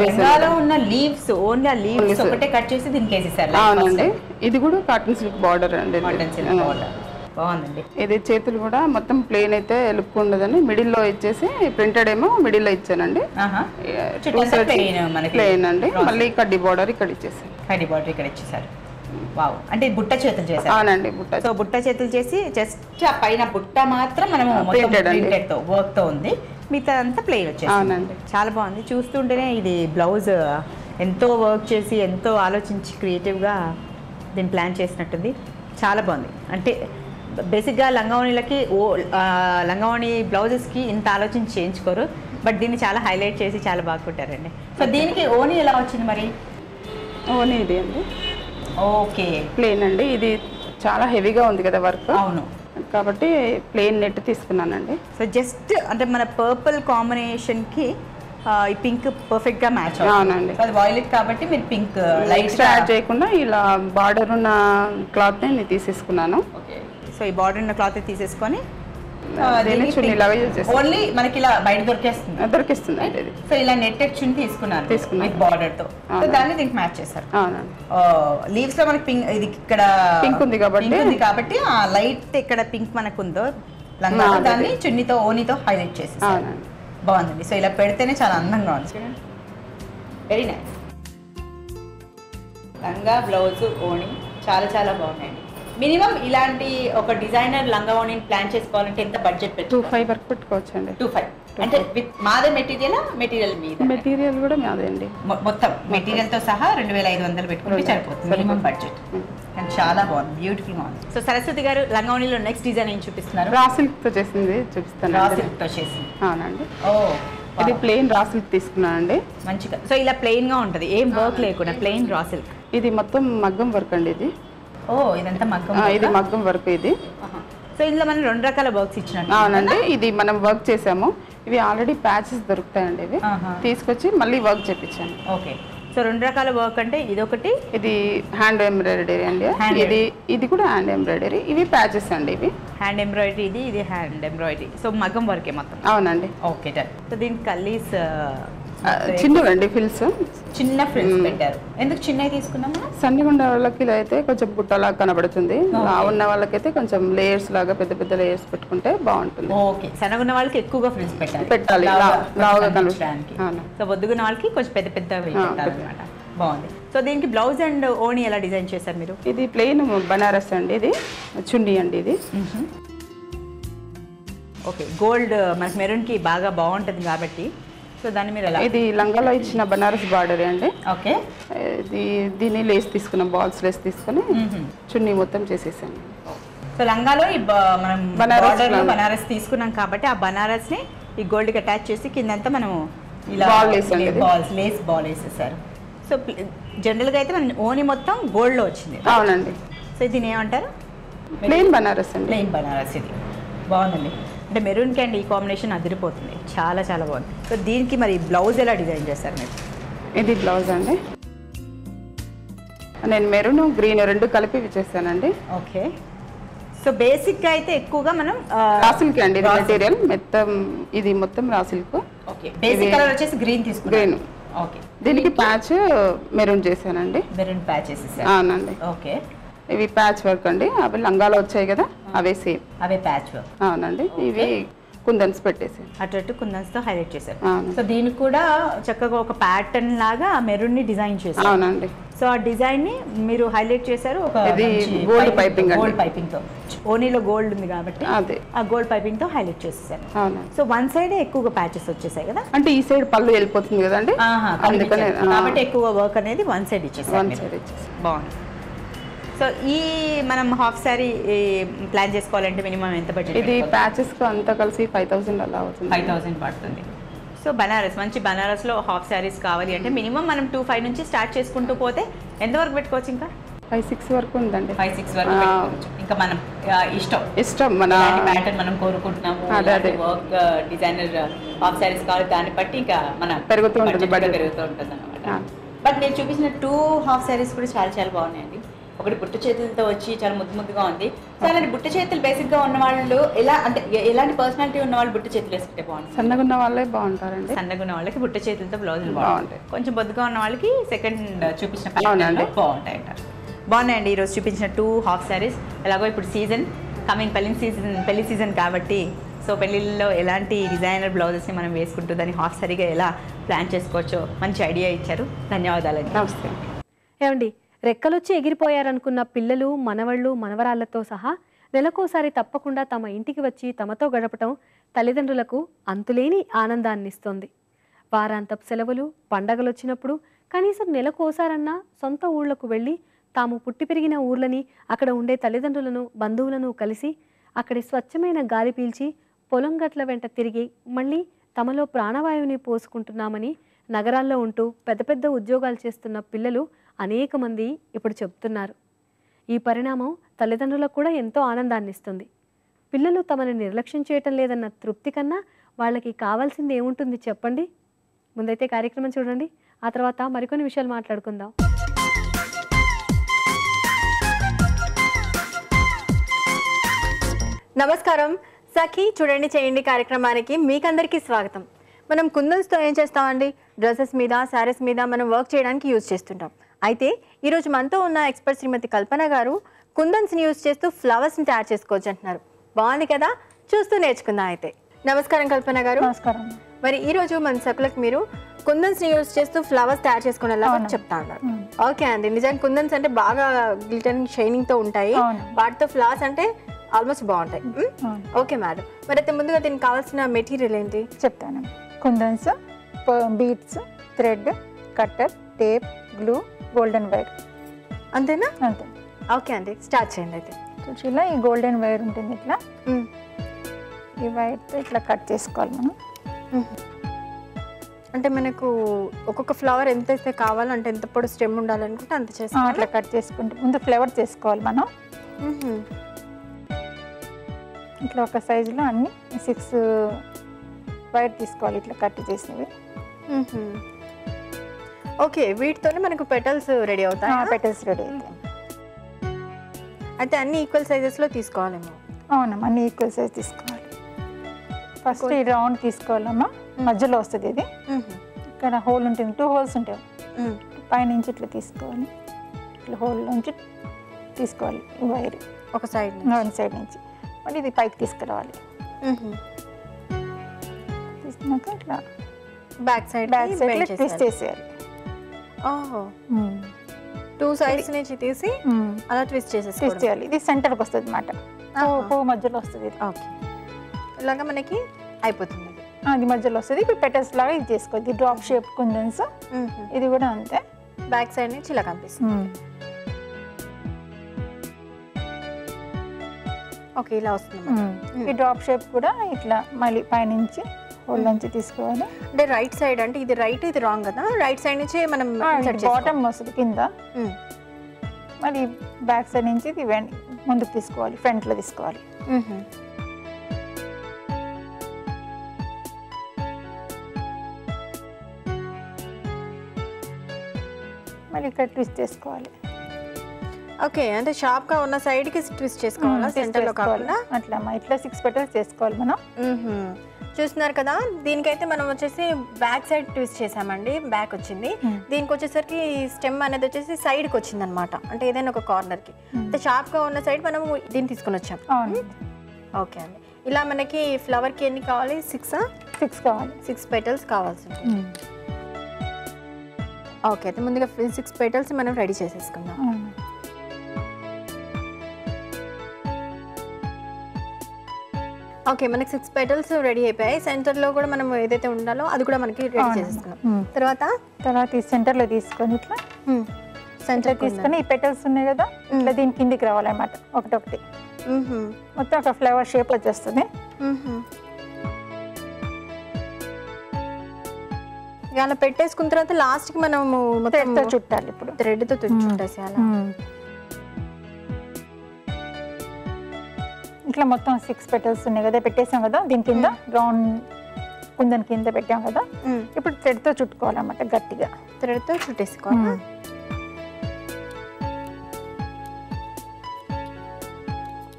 లంగాలో ఉన్న లీవ్స్ ఓన్లీ లీవ్స్ ఒకటే కట్ చేసి దీనికి వేసేసారు. అవునండి. ఇది కూడా కాటన్ సిల్క్ బార్డర్ అండి. కాటన్ సిల్క్ బార్డర్ బాగుందండి. ఇది చేతులు కూడా మొత్తం ప్లెయిన్ అయితే లుక్ ఉండదని మిడిల్లో ఇచ్చేసి ప్రింటెడ్ ఏమో మిడిల్లో ఇచ్చానండి. ప్లెయిన్ అండి. మళ్ళీ కడ్డీ బార్డర్ ఇక్కడ ఇచ్చేసారు. కడ్డీ బార్డర్ ఇక్కడ ఇచ్చేసారు. వావ్, అంటే బుట్ట చేతులు చేశారు. అవునండి, బుట్ట. సో బుట్ట చేతులు చేసి జస్ట్ ఆ పైన బుట్ట మాత్రం మనము ప్రింటెడ్ తో వర్క్ తో ఉంది, మిగతా అంతా ప్లెయిన్ వచ్చేసి. అవునండి, చాలా బాగుంది. చూస్తుంటేనే ఇది బ్లౌజ్ ఎంతో వర్క్ చేసి ఎంతో ఆలోచించి క్రియేటివ్గా దీన్ని ప్లాన్ చేసినట్టుంది. చాలా బాగుంది. అంటే బేసిక్గా లంగావణిలకి లంగావణి బ్లౌజెస్కి ఇంత ఆలోచించి చేయించుకోరు, బట్ దీన్ని చాలా హైలైట్ చేసి చాలా బాగా కుట్టారండి. సో దీనికి ఓనీ ఎలా వచ్చింది మరి? ఓనీ ఇది అండి. ఓకే, ప్లెయిన్ అండి. ఇది చాలా హెవీగా ఉంది కదా వర్క్. అవును, కాబట్టి ప్లెయిన్ నెట్ తీసుకున్నానండి. సో జస్ట్ అంటే మన పర్పుల్ కాంబినేషన్కి ఈ పింక్ పర్ఫెక్ట్గా మ్యాచ్. అవునండి, అది వైలెట్ కాబట్టి మీరు పింక్ లైట్ యాడ్ చేయకుండా ఇలా బార్డర్ ఉన్న క్లాత్ని నేను తీసేసుకున్నాను. సో ఈ బార్డర్ ఉన్న క్లాత్ తీసేసుకొని ఓన్లీ మనకి ఇలా బయట దొరికేస్తుంది. ఇది. సో ఇలా నెట్టెడ్ చున్ని తీసుకున్నాను విత్ బార్డర్ తో. సో దాన్ని దీనికి మ్యాచ్ చేశారు. లీవ్స్ లో మనకి పింక్, ఇది ఇక్కడ పింక్ ఉంది కాబట్టి ఆ లైట్ ఇక్కడ పింక్ మనకు ఉందో లంగా, దాన్ని చున్నీతో ఓనీతో హైలైట్ చేసి బాగుందండి. సో ఇలా పెడితేనే చాలా అందంగా ఉంది. Very nice. లంగా, బ్లౌజ్, ఓణి చాలా చాలా బాగున్నాయండి. మినిమం ఇలాంటి ఒక డిజైనర్ లంగా ఓణిని ప్లాన్ చేసుకోవాలంటే ఎంత బడ్జెట్ పెట్టి? 25 వరకు పెట్టుకోవచ్చండి. 25 అంటే విత్ మాదే మెటీరియల్ మీద? మెటీరియల్ కూడా మాదే అండి. మొత్తం మెటీరియల్ తో సహా 2500 పెట్టుకుంటే సరిపోతుంది మినిమం బడ్జెట్. కానీ చాలా బాగుంది, బ్యూటిఫుల్ గా ఉంది. సో సరస్వతి గారు లంగావణిలో నెక్స్ట్ డిజైన్ ఏం చూపిస్తున్నారు? రా సిల్క్ తో చేసింది చూపిస్తాను. రా సిల్క్ తో చేసింది. అవునండి. ఇది ప్లెయిన్ రా సిల్క్ తీసుకున్నానండి. మంచిగా. సో ఇలా ప్లెయిన్ గా ఉంటది, ఏం వర్క్ లేకుండా ప్లెయిన్ రా సిల్క్. ఇది మొత్తం మగ్గం వర్క్ అండి. ఇది ఇదంతా మగ్గం. ఇది మగ్గం వర్క్. ఇది సో ఇందులో మనం 2 రకాల వర్క్స్ ఇచ్చినట్టు. అవునండి, ఇది మనం వర్క్ చేసాము. ఇవి ఆల్రెడీ ప్యాచెస్ దొరుకుతాయండి. ఇవి తీసుకొచ్చి మళ్ళీ వర్క్ చేపించాను. ఓకే. సో 2 రకాల వర్క్ అంటే ఇదొకటి, ఇది హ్యాండ్ ఎంబ్రాయిడరీ అండి. ఇది కూడా హ్యాండ్ ఎంబ్రాయిడరీ. ఇవి ప్యాచెస్ అండి. ఇవి హ్యాండ్ ఎంబ్రాయిడరీ, ఇది హ్యాండ్ ఎంబ్రాయిడరీ. సో మగ్గం వర్కే మొత్తం. అవునండి. Okay done. సో దీనికి కల్లీస్ చిన్నవండి, ఫిల్స్ చిన్న ఫిల్స్ పెట్టారు. ఎందుకు చిన్నవి తీసుకున్నాము? సన్నగా ఉన్న వాళ్ళకి ఇలా అయితే కొంచెం బుట్టలాగా కనబడుతుంది. ఉన్న వాళ్ళకైతే కొంచెం లేయర్స్ లాగా పెద్ద పెద్ద లేయర్స్ పెట్టుకుంటే బాగుంటుంది. ఓకే, సన్నగున్న వాళ్ళకి ఎక్కువగా ఫ్రిల్స్ పెట్టాలి, లావుగా కనిపించడానికి. సో బొద్దుగున్న వాళ్ళకి కొంచెం పెద్ద పెద్ద పెట్టాలన్నమాట. బాగుంది. సో దీనికి బ్లౌజ్ అండ్ ఓణి ఎలా డిజైన్ చేశారు మీరు? ఇది ప్లెయిన్ బనారస్ అండి. ఇది చున్నీ అండి. ఇది ఓకే, గోల్డ్ మనకి మెరూన్కి బాగా బాగుంటుంది కాబట్టి సో దాన్ని మీరు ఎలా? ఇది లంగాలో ఇచ్చిన బనారస్ బార్డర్ అండి. ఓకే. దీన్ని లేస్ తీసుకున్నాం, బాల్స్ లేస్ తీసుకుని చున్నీ మొత్తం చేసేసాను. సో లంగాలో మనం బనారస్ తీసుకున్నాం కాబట్టి ఆ బనారస్ ని ఈ గోల్డ్ కి అటాచ్ చేసి కిందంతా మనం ఇలా లేస్ బాల్ వేసేసారు. సో జనరల్ గా అయితే మన ఓని మొత్తం గోల్డ్ లో వచ్చింది. అవునండి. సో దీని ఏమంటారు? ప్లెయిన్ బనారస్ అండి. ప్లెయిన్ బనారస్. ఇది బాగుందండి. అంటే మెరూన్ కి అండ్ ఈ కాంబినేషన్ అదిరిపోతుంది, చాలా చాలా బాగుంది. సో దీనికి మరి బ్లౌజ్ ఎలా డిజైన్ చేస్తారు మీరు? ఇది బ్లౌజ్ అండి. నేను మెరూన్ గ్రీన్ 2 కలిపి చేస్తానండి. ఓకే. సో బేసిక్ గా అయితే ఎక్కువగా మనం రాసిల్క్ అండి. మెటీరియల్ మొత్తం ఇది మొత్తం రాసిల్క్. ఓకే. బేసిక్ కలర్ వచ్చేసి గ్రీన్ తీసుకున్నాను. గ్రీన్. ఓకే. దీనికి ప్యాచ్ మెరూన్ చేశానండి. మెరూన్ ప్యాచ్ చేసేసారు. అవునండి. ఓకే. ఇవి ప్యాచ్ వర్క్ అండి. అవి లంగాలో వచ్చాయి కదా, అవే సేమ్. అవే ప్యాచ్ వర్క్. అవునండి. ఇవి కుందన్స్ పెట్టేసి అటు కుందన్స్ తో హైలైట్ చేశారు. సో దీనికి కూడా చక్కగా ఒక ప్యాటర్న్ లాగా మెరూన్ ని డిజైన్ చేశారు. అవునండి. సో ఆ డిజైన్ ని మీరు హైలైట్ చేశారు. ఒక గోల్డ్ పైపింగ్, గోల్డ్ పైపింగ్ తో. ఓనీలో గోల్డ్ ఉంది కాబట్టి అదే ఆ గోల్డ్ పైపింగ్ తో హైలైట్ చేసేసారు. అవునండి. సో వన్ సైడ్ ఎక్కువగా ప్యాచెస్ వచ్చేసాయి కదా, అంటే ఈ సైడ్ పళ్ళు వెళ్ళిపోతుంది కదండి, అందుకనే కాబట్టి ఎక్కువ వర్క్ అనేది వన్ సైడ్ ఇచ్చేసారు. వన్ సైడ్ ఇచ్చేసారు. బాగుంది. సో ఈ మనం హాఫ్ శారీ ప్లాన్ చేసుకోవాలంటే మినిమం ఎంత బడ్జెట్? ఇది ప్యాచెస్కి అంతా కలిసి 5000 అలా అవుతుంది. 5000 పడుతుంది. సో బనారస్, మంచి బనారస్లో హాఫ్ శారీస్ కావాలి అంటే మినిమం మనం 2-5 నుంచి స్టార్ట్ చేసుకుంటూ పోతే ఎంతవరకు పెట్టుకోవచ్చు? ఇంకా 5-6 వరకు ఉందండి. 5-6 వరకు పెట్టుకోవచ్చు. ఇంకా మనం ఇష్టం మన ప్యాటర్న్ మనం కోరుకుంటున్నాము, వర్క్ డిజైనర్ హాఫ్ శారీస్ కావాలి, దాన్ని బట్టి ఇంకా మన పెరుగుతూ ఉంటుంది అనమాట. బట్ నేను చూపించిన 2 హాఫ్ శారీస్ కూడా చాలా చాలా బాగున్నాయండి. ఒకటి బుట్ట చేతులతో వచ్చి చాలా ముద్దుగా ఉంది. సో అలాంటి బుట్ట చేతులు బేసిక్గా ఉన్న వాళ్ళు ఎలాంటి పర్సనాలిటీ ఉన్న వాళ్ళు బుట్ట చేతులు వేసుకుంటే బాగుంటుంది? సన్నగా ఉన్న వాళ్ళే బాగుంటారండి. సన్నగా ఉన్న వాళ్ళకి బుట్ట చేతులతో బ్లౌజులు బాగుంటాయి. కొంచెం బొద్దుగా ఉన్న వాళ్ళకి సెకండ్ చూపించిన బాగుంటాయి అంటారు. బాగున్నాయండి ఈరోజు చూపించిన 2 హాఫ్ శారీస్. ఎలాగో ఇప్పుడు సీజన్ కమింగ్ పెళ్లి సీజన్ కాబట్టి సో పెళ్ళిళ్ళలో ఎలాంటి డిజైనర్ బ్లౌజెస్ని మనం వేసుకుంటూ దాన్ని హాఫ్ శారీగా ఎలా ప్లాన్ చేసుకోవచ్చో మంచి ఐడియా ఇచ్చారు. ధన్యవాదాలండి. నమస్తే. ఏమండి, రెక్కలొచ్చి ఎగిరిపోయారనుకున్న పిల్లలు, మనవళ్ళు, మనవరాళ్లతో సహా నెలకోసారి తప్పకుండా తమ ఇంటికి వచ్చి తమతో గడపటం తల్లిదండ్రులకు అంతులేని ఆనందాన్నిస్తుంది. వారాంతపు సెలవులు, పండగలు వచ్చినప్పుడు కనీసం నెలకోసారన్నా సొంత ఊళ్లకు వెళ్ళి తాము పుట్టి పెరిగిన ఊర్లని, అక్కడ ఉండే తల్లిదండ్రులను, బంధువులను కలిసి అక్కడి స్వచ్ఛమైన గాలి పీల్చి పొలం గట్ల వెంట తిరిగి మళ్ళీ తమలో ప్రాణవాయువుని పోసుకుంటున్నామని నగరాల్లో ఉంటూ పెద్ద పెద్ద ఉద్యోగాలు చేస్తున్న పిల్లలు అనేక మంది ఇప్పుడు చెబుతున్నారు. ఈ పరిణామం తల్లిదండ్రులకు కూడా ఎంతో ఆనందాన్ని ఇస్తుంది. పిల్లలు తమని నిర్లక్ష్యం చేయటం లేదన్న తృప్తి కన్నా వాళ్ళకి కావాల్సింది ఏముంటుంది చెప్పండి? ముందైతే కార్యక్రమం చూడండి, ఆ తర్వాత మరికొన్ని విషయాలు మాట్లాడుకుందాం. నమస్కారం. సఖీ చూడండి చేయండి కార్యక్రమానికి మీకందరికీ స్వాగతం. మనం కుందన్స్తో ఏం చేస్తామండి? డ్రెస్సెస్ మీద, శారీస్ మీద మనం వర్క్ చేయడానికి యూజ్ చేస్తుంటాం. అయితే ఈరోజు మనతో ఉన్న ఎక్స్పర్ట్ శ్రీమతి కల్పన గారు కుందన్స్ని యూజ్ చేస్తూ ఫ్లవర్స్ని తయారు చేసుకోవచ్చు అంటున్నారు. బాగుంది కదా, చూస్తూ నేర్చుకుందాం. అయితే నమస్కారం కల్పన గారు. నమస్కారం. మరి ఈరోజు మన సకులకు మీరు కుందన్స్ని యూజ్ చేస్తూ ఫ్లవర్స్ తయారు చేసుకునేలా చెప్తా ఉన్నారు. ఓకే అండి, నిజంగా కుందన్స్ అంటే బాగా గ్లిటరింగ్ షైనింగ్తో ఉంటాయి, వాటితో ఫ్లవర్స్ అంటే ఆల్మోస్ట్ బాగుంటాయి. ఓకే మేడం, మరి అయితే ముందుగా దీనికి కావాల్సిన మెటీరియల్ ఏంటి చెప్తాను. Kundans, beads, thread, cutter, tape, glue, golden wire. అంతేనా? అంతే. ఓకే అండి, స్టార్ట్ చేయండి. అయితే ఇలా ఈ గోల్డెన్ వైర్ ఉంటుంది, ఇట్లా ఈ వైర్తో ఇట్లా కట్ చేసుకోవాలి మనం. అంటే మనకు ఒక్కొక్క ఫ్లవర్ ఎంత అయితే కావాలంటే ఎంత పొడి స్టెమ్ ఉండాలనుకుంటే అంత చేస్తాం. అట్లా కట్ చేసుకుంటే ముందు ఫ్లవర్ చేసుకోవాలి మనం. ఇట్లా ఒక సైజులో అన్ని 6 వైర్ తీసుకోవాలి, ఇట్లా కట్ చేసినవి. ఓకే, వీటితోనే మనకు పెటల్స్ రెడీ అవుతాయి. పెటల్స్ రెడీ అవుతాయి. అయితే అన్ని ఈక్వల్ సైజెస్లో తీసుకోవాలేమో? అవునమ్మా, అన్ని ఈక్వల్ సైజ్ తీసుకోవాలి. ఫస్ట్ ఈ రౌండ్ తీసుకోవాలమ్మా, మధ్యలో వస్తుంది ఇది. ఇక్కడ హోల్ ఉంటుంది, 2 హోల్స్ ఉంటాయి. పైనుంచి ఇట్లా తీసుకోవాలి, ఇట్లా హోల్ నుంచి తీసుకోవాలి ఈ వైర్ ఒక సైడ్ నుంచి. మళ్ళీ ఇది పైకి తీసుకురావాలి. తీసుకున్నాక ఇట్లా బ్యాక్ సైడ్ ట్విస్ట్ చేసేయాలి. ఓహో, 2 సైడ్స్ నుంచి తీసి అలా ట్విస్ట్ చేసేయాలి. ఇది సెంటర్కి వస్తుంది అన్నమాట, పో మధ్యలో వస్తుంది. ఓకే, ఇలాగా మనకి అయిపోతుంది. అది మధ్యలో వస్తుంది. ఇప్పుడు పెటల్స్ లాగా ఇది చేసుకోవాలి. ఇది డ్రాప్ షేప్ కుందన్స్, ఇది కూడా అంతే. బ్యాక్ సైడ్ నుంచి ఇలా కనిపిస్తుంది. ఓకే, ఇలా వస్తుంది. ఈ డ్రాప్ షేప్ కూడా ఇట్లా మళ్ళీ పైనుంచి హోల్ నుంచి తీసుకోవాలి. అంటే రైట్ సైడ్, అంటే ఇది రైట్ ఇది రాంగ్ కదా, రైట్ సైడ్ నుంచి మనం బాటమ్ వస్తుంది కింద, మరి బ్యాక్ సైడ్ నుంచి ఇది ముందుకు తీసుకోవాలి, ఫ్రంట్లో తీసుకోవాలి. మళ్ళీ ఇక్కడ ట్విస్ట్ చేసుకోవాలి. ఓకే, అంటే షార్ప్ గా ఉన్న సైడ్ కి ట్విస్ట్ చేసుకోవాలా, సెంటర్ లో కాకుండా? అట్లా ఇట్లా 6 పెటల్స్ చేసుకోవాలి మనం. చూస్తున్నారు కదా, దీనికైతే మనం వచ్చేసి బ్యాక్ సైడ్ ట్విస్ట్ చేసామండి, బ్యాక్ వచ్చింది. దీనికి వచ్చేసరికి స్టెమ్ అనేది వచ్చేసి సైడ్ కి వచ్చింది అనమాట, అంటే ఏదైనా ఒక కార్నర్ కి. అంటే షార్ప్ గా ఉన్న సైడ్ మనం దీన్ని తీసుకొని వచ్చాం. ఓకే అండి, ఇలా మనకి ఫ్లవర్ కి ఎన్ని కావాలి? 6 కావాలి. 6 పెటల్స్ కావాల్సి. ఓకే, అయితే ముందుగా 6 పెటల్స్ మనం రెడీ చేసేసుకుందాం. ఓకే, మనకి 6 పెటల్స్ రెడీ అయిపోయాయి. సెంటర్ లో కూడా మనం ఏదైతే ఉండాలో అది కూడా మనకి రెడీ చేసేసుకున్నాం. తర్వాత ఈ సెంటర్ లో తీసుకొని ఇట్లా ఇట్లా తీసుకొని ఈ పెటల్స్ ఉన్నాయి కదా ఇట్లా దీని కిందికి రావాలన్నమాట ఒకటొకటి మొత్తం ఒక ఫ్లవర్ షేప్ వచ్చేస్తుంది. అలా పెట్టేసుకున్న తర్వాత లాస్ట్ కి మనము థ్రెడ్తో చుట్టాలి. ఇప్పుడు థ్రెడ్తో చుట్టేసేయాలి. ఇట్లా మొత్తం 6 పెటల్స్ ఉన్నాయి కదా పెట్టేసాం కదా దీని కింద రౌండ్ కుందన్ కింద పెట్టాం కదా. ఇప్పుడు థ్రెడ్తో చుట్టుకోవాలన్నమాట గట్టిగా. థ్రెడ్తో చుట్టేసుకోవాలి.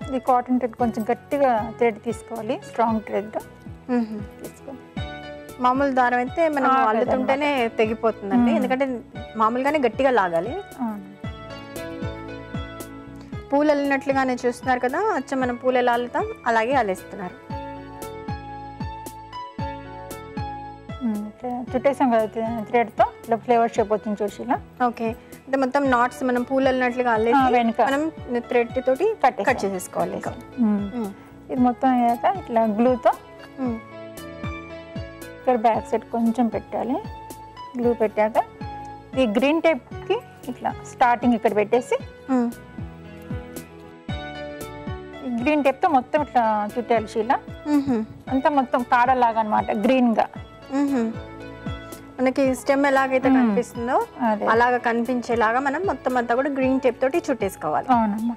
ఇది కాటన్ థ్రెడ్ కొంచెం గట్టిగా థ్రెడ్ తీసుకోవాలి, స్ట్రాంగ్ థ్రెడ్ తీసుకోవాలి. మామూలు దారం అయితే మనం అల్లుతుంటేనే తెగిపోతుందండి, ఎందుకంటే మామూలుగానే గట్టిగా లాగాలి. పూలు అల్లినట్లుగానే చూస్తున్నారు కదా, అచ్చ మనం పూలు ఎలా అల్లుతాం అలాగే అల్లేస్తున్నారు. చుట్టేసాం కదా థ్రెడ్తో ఇట్లా ఫ్లేవర్ షేప్ వచ్చింది చూసి ఇలా. ఓకే, అంటే మొత్తం నాట్స్ మనం పూలు అల్లినట్లుగా అల్లేసి వెనక మనం థ్రెడ్ తోటి కట్ చేసేసుకోవాలి. ఇది మొత్తం అయ్యాక ఇట్లా గ్లూతో ఇక్కడ బ్యాక్ సైడ్ కొంచెం పెట్టాలి. గ్లూ పెట్టాక ఈ గ్రీన్ టేప్కి ఇట్లా స్టార్టింగ్ ఇక్కడ పెట్టేసి గ్రీన్ టేప్తో మొత్తం ఇట్లా చుట్టాలి షీలా. అంతా మొత్తం కాడలాగా అనమాట గ్రీన్గా. మనకి స్టెమ్ ఎలాగైతే కనిపిస్తుందో అలాగా కనిపించేలాగా మనం మొత్తం అంతా కూడా గ్రీన్ టేప్ తోటి చుట్టేసుకోవాలి. అవునమ్మా.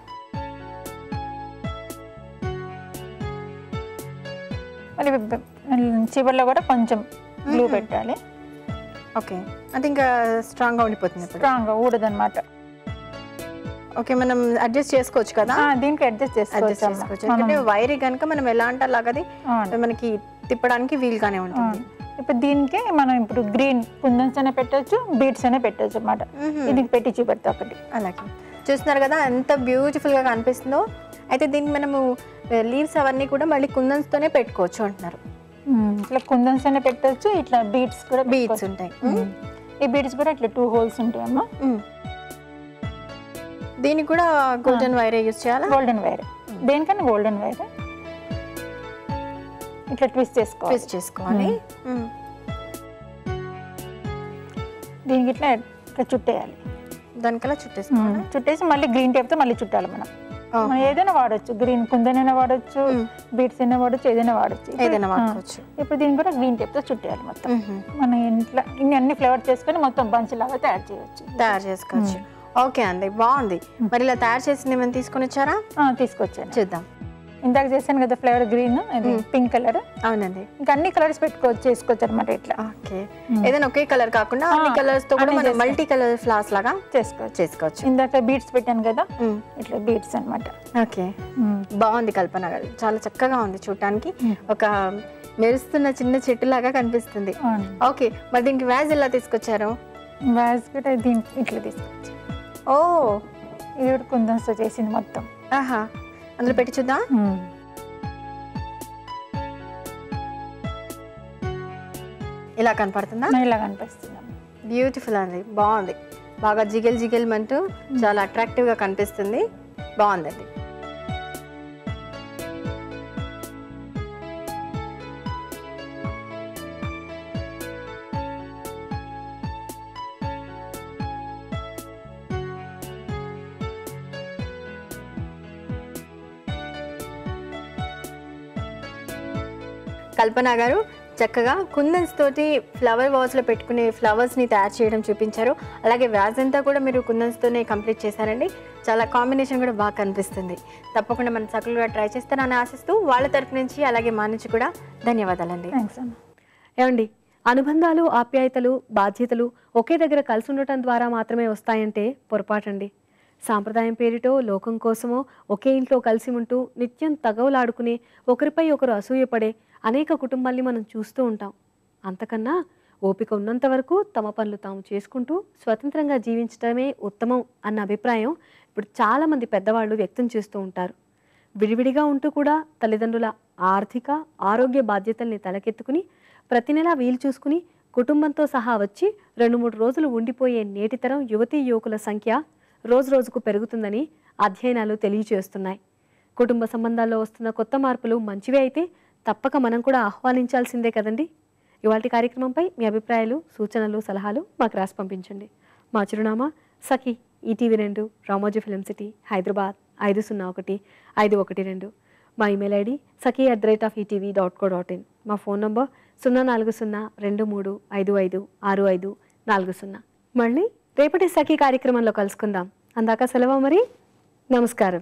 మళ్ళీ చివర్లో కూడా కొంచెం గ్లూ పెట్టాలి. ఓకే, అది ఇంకా స్ట్రాంగ్గా ఉండిపోతుంది. స్ట్రాంగ్గా ఊడదన్నమాట. ఓకే, మనం అడ్జస్ట్ చేసుకోవచ్చు కదా దీనికి, అడ్జస్ట్ చేసుకోవచ్చు. ఎందుకంటే వైర్ కనుక మనం ఎలా అంటే అలాగది మనకి తిప్పడానికి వీలుగానే ఉంటుంది. ఇప్పుడు దీనికి మనం ఇప్పుడు గ్రీన్ కుందన్స్ అయినా పెట్టచ్చు, బీడ్స్ అయినా పెట్టచ్చు అన్నమాట. దీనికి పెట్టి చూపెడతా ఒకటి. అలాగే చూస్తున్నారు కదా ఎంత బ్యూటిఫుల్ గా కనిపిస్తుందో. అయితే దీనికి మనము లీవ్స్ అవన్నీ కూడా మళ్ళీ కుందన్స్ తోనే పెట్టుకోవచ్చు అంటున్నారు. ఇట్లా కుందన్స్ అయినా పెట్టచ్చు, ఇట్లా బీడ్స్ కూడా బీడ్స్ ఉంటాయి. ఈ బీడ్స్ కూడా ఇట్లా 2 హోల్స్ ఉంటాయి అమ్మా. దీనికి కూడా గోల్డెన్ వైర్ యూజ్ చేయాలా? గోల్డెన్ వైర్, దేనికన్నా గోల్డెన్ వైర్ ఇట్లా ట్విస్ట్ చేసుకోవాలి. దీనికి ఇట్లా చుట్టేయాలి. దానికల్లా చుట్టేసుకోవాలి. చుట్టేసి మళ్ళీ గ్రీన్ టేప్తో మళ్ళీ చుట్టాలి. మనం ఏదైనా వాడచ్చు, గ్రీన్ కుందనైనా వాడచ్చు, బీడ్స్ అయినా వాడచ్చు, ఏదైనా వాడచ్చు. ఇప్పుడు దీన్ని కూడా గ్రీన్ టేప్తో చుట్టేయాలి మొత్తం. మనం ఇంట్లో అన్ని ఫ్లేవర్ చేసుకొని మొత్తం బంచ్ లాగా తయారు చేసుకోవచ్చు. ఓకే అండి, బాగుంది. మరి ఇలా తయారు చేసింది ఏమైనా తీసుకొని వచ్చారా? తీసుకొచ్చాను, చూద్దాం. ఇందాక చేశాను కదా ఫ్లేవర్ గ్రీన్, ఇది పింక్ కలర్. అవునండి, ఇంకా అన్ని కలర్స్ చేసుకోవచ్చు అనమాట ఇట్లా. ఓకే, ఏదైనా ఒకే కలర్ కాకుండా అన్ని కలర్స్ తో కూడా మనం మల్టీ కలర్ ఫ్లవర్స్ లాగా చేసుకోవచ్చు. ఇందాక బీడ్స్ పెట్టాను కదా, ఇట్లా బీడ్స్ అన్నమాట. ఓకే, బాగుంది కల్పన గారు, చాలా చక్కగా ఉంది చూడటానికి. ఒక మెరుస్తున్న చిన్న చెట్టు లాగా కనిపిస్తుంది. ఓకే, మరి దీనికి వ్యాజ్ ఎలా తీసుకొచ్చారు? వ్యాజ్ కూడా దీనికి ఇట్లా తీసుకొచ్చారు. ఓ, ఇది కూడా కుందన్స్తో చేసింది మొత్తం. ఆహా, అందులో పెట్టి చూద్దాం. ఇలా కనపడుతుందా? ఇలా కనిపిస్తుంది. బ్యూటిఫుల్ అండి, బాగుంది. బాగా జిగెల్ జిగెల్ అంటూ చాలా అట్రాక్టివ్ గా కనిపిస్తుంది. బాగుందండి. కల్పన గారు చక్కగా కుందన్స్ తోటి ఫ్లవర్ వాజ్లో పెట్టుకునే ఫ్లవర్స్ని తయారు చేయడం చూపించారు. అలాగే వ్యాజ్ అంతా కూడా మీరు కుందన్స్తోనే కంప్లీట్ చేశారండి. చాలా కాంబినేషన్ కూడా బాగా కనిపిస్తుంది. తప్పకుండా మన చక్కగా ట్రై చేస్తారని ఆశిస్తూ వాళ్ళ తరపు నుంచి అలాగే మా నుంచి కూడా ధన్యవాదాలండి. ఏమండి, అనుబంధాలు, ఆప్యాయతలు, బాధ్యతలు ఒకే దగ్గర కలిసి ఉండటం ద్వారా మాత్రమే వస్తాయంటే పొరపాటండి. సాంప్రదాయం పేరిటో లోకం కోసమో ఒకే ఇంట్లో కలిసి ఉంటూ నిత్యం తగవులాడుకుని ఒకరిపై ఒకరు అసూయపడే అనేక కుటుంబాల్ని మనం చూస్తూ ఉంటాం. అంతకన్నా ఓపిక ఉన్నంత వరకు తమ పనులు తాము చేసుకుంటూ స్వతంత్రంగా జీవించడమే ఉత్తమం అన్న అభిప్రాయం ఇప్పుడు చాలామంది పెద్దవాళ్ళు వ్యక్తం చేస్తూ ఉంటారు. విడివిడిగా ఉంటూ కూడా తల్లిదండ్రుల ఆర్థిక ఆరోగ్య బాధ్యతల్ని తలకెత్తుకుని ప్రతి నెలా వీలు చూసుకుని కుటుంబంతో సహా వచ్చి 2-3 రోజులు ఉండిపోయే నేటితరం యువతీ యువకుల సంఖ్య రోజురోజుకు పెరుగుతుందని అధ్యయనాలు తెలియజేస్తున్నాయి. కుటుంబ సంబంధాల్లో వస్తున్న కొత్త మార్పులు మంచివే అయితే తప్పక మనం కూడా ఆహ్వానించాల్సిందే కదండి. ఇవాల్టి కార్యక్రమంపై మీ అభిప్రాయాలు, సూచనలు, సలహాలు మాకు రాసి పంపించండి. మా చిరునామా Sakhi ETV 2, Ramoji film city, Hyderabad 501512. మా ఇమెయిల్ ఐడి saki@etv.co.in. మా ఫోన్ నంబర్ 04023556540. మళ్ళీ రేపటి సఖీ కార్యక్రమంలో కలుసుకుందాం. అందాక సెలవు మరి. నమస్కారం.